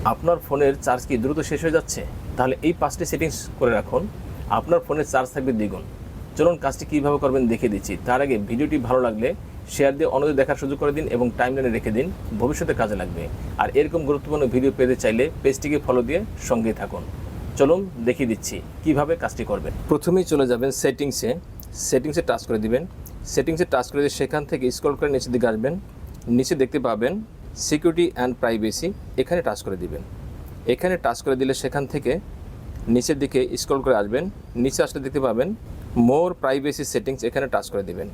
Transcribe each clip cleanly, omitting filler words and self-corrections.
আপনার ফোনের চার্জ কি দ্রুত শেষ হয়ে যাচ্ছে? তাহলে এই 5টি সেটিংস করে রাখুন, আপনার ফোনের চার্জ থাকবে দ্বিগুণ। চলুন কাজটি কীভাবে করবেন দেখিয়ে দিচ্ছি। তার আগে ভিডিওটি ভালো লাগলে শেয়ার দিয়ে অন্যদের দেখার সুযোগ করে দিন এবং টাইমলাইনে রেখে দিন, ভবিষ্যতে কাজে লাগবে। আর এরকম গুরুত্বপূর্ণ ভিডিও পেতে চাইলে পেজটিকে ফলো দিয়ে সঙ্গেই থাকুন। চলুন দেখিয়ে দিচ্ছি কিভাবে কাজটি করবেন। প্রথমেই চলে যাবেন সেটিংসে টাচ করে দিবেন। সেটিংসে টাচ করে দিয়ে সেখান থেকে স্ক্রল করে নিচের দিকে আসবেন। নিচে দেখতে পাবেন সিকিউরিটি অ্যান্ড প্রাইভেসি, এখানে টাচ করে দিবেন। এখানে টাচ করে দিলে সেখান থেকে নিচের দিকে স্ক্রল করে আসবেন। নিচে আসলে দেখতে পাবেন মোর প্রাইভেসি সেটিংস, এখানে টাচ করে দিবেন।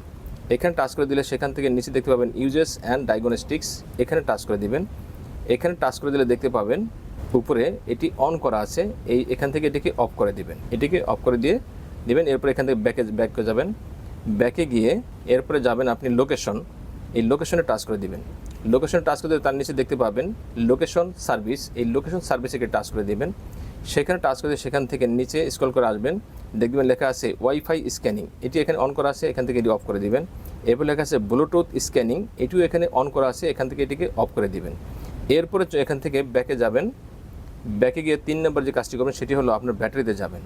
এখানে টাচ করে দিলে সেখান থেকে নিচে দেখতে পাবেন ইউজেস অ্যান্ড ডায়াগনস্টিক্স, এখানে টাচ করে দিবেন। এখানে টাচ করে দিলে দেখতে পাবেন উপরে এটি অন করা আছে, এখান থেকে এটিকে অফ করে দিবেন। এটিকে অফ করে দিয়ে দিবেন। এরপর এখান থেকে ব্যাকে যাবেন। ব্যাকে গিয়ে এরপরে যাবেন আপনি লোকেশন, এই লোকেশনে টাচ করে দিবেন। লোকেশনে টাচ করে দিলে তার নিচে দেখতে পাবেন লোকেশন সার্ভিস, এই লোকেশন সার্ভিসে টাচ করে দিবেন। সেখানে টাচ করে সেখান থেকে নিচে স্ক্রল করে আসবেন, দেখবেন লেখা আছে ওয়াইফাই স্ক্যানিং, এটি এখানে অন করা আছে, এখান থেকে এটি অফ করে দিবেন। এরপর লেখা আছে ব্লুটুথ স্ক্যানিং, এটিও এখানে অন করা আছে, এখান থেকে এটিকে অফ করে দিবেন। এরপরে এখান থেকে ব্যাকে যাবেন। ব্যাকে গিয়ে 3 নম্বর যে কাজটি করবেন সেটি হলো আপনার ব্যাটারিতে যাবেন।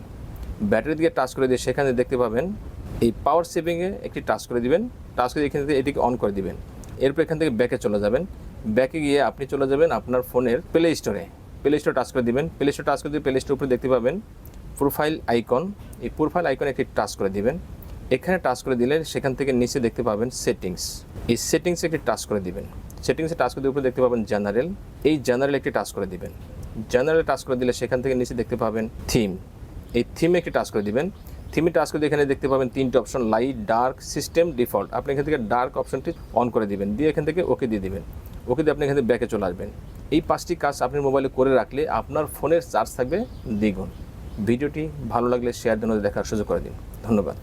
ব্যাটারি দিকে টাচ করে দিয়ে সেখানে দেখতে পাবেন এই পাওয়ার সেভিংয়ে একটি টাচ করে দিবেন। টাচ করে এখান থেকে এটিকে অন করে দিবেন। এরপর এখান থেকে ব্যাকে চলে যাবেন। ব্যাকে গিয়ে আপনি চলে যাবেন আপনার ফোনের প্লে স্টোরে টাচ করে দিবেন। প্লে স্টোর টাচ করে দিয়ে প্লে স্টোর উপরে দেখতে পাবেন প্রোফাইল আইকন, এই প্রোফাইল আইকনে একটি টাচ করে দিবেন। এখানে টাচ করে দিলে সেখান থেকে নিচে দেখতে পাবেন সেটিংস, এই সেটিংসে একটি টাচ করে দিবেন। সেটিংসে টাচ করে দিয়ে উপরে দেখতে পাবেন জেনারেল, এই জেনারেল একটি টাচ করে দিবেন। জেনারেল টাচ করে দিলে সেখান থেকে নিচে দেখতে পাবেন থিম, এই থিমে একটি টাচ করে দিবেন। থিমে টাচ করে এখানে দেখতে পাবেন 3টি option, light, dark, system, default. আপনি এখান থেকে ডার্ক অপশনটি অন করে দিবেন, দিয়ে এখান থেকে ওকে দিয়ে দিবেন। ওকে দিয়ে আপনি এখান থেকে ব্যাকে চলে আসবেন। এই 5টি কাজ আপনি মোবাইলে করে রাখলে আপনার ফোনের চার্জ থাকবে দ্বিগুণ। ভিডিওটি ভালো লাগলে শেয়ার দিয়ে দেখার সুযোগ করে দিন। ধন্যবাদ।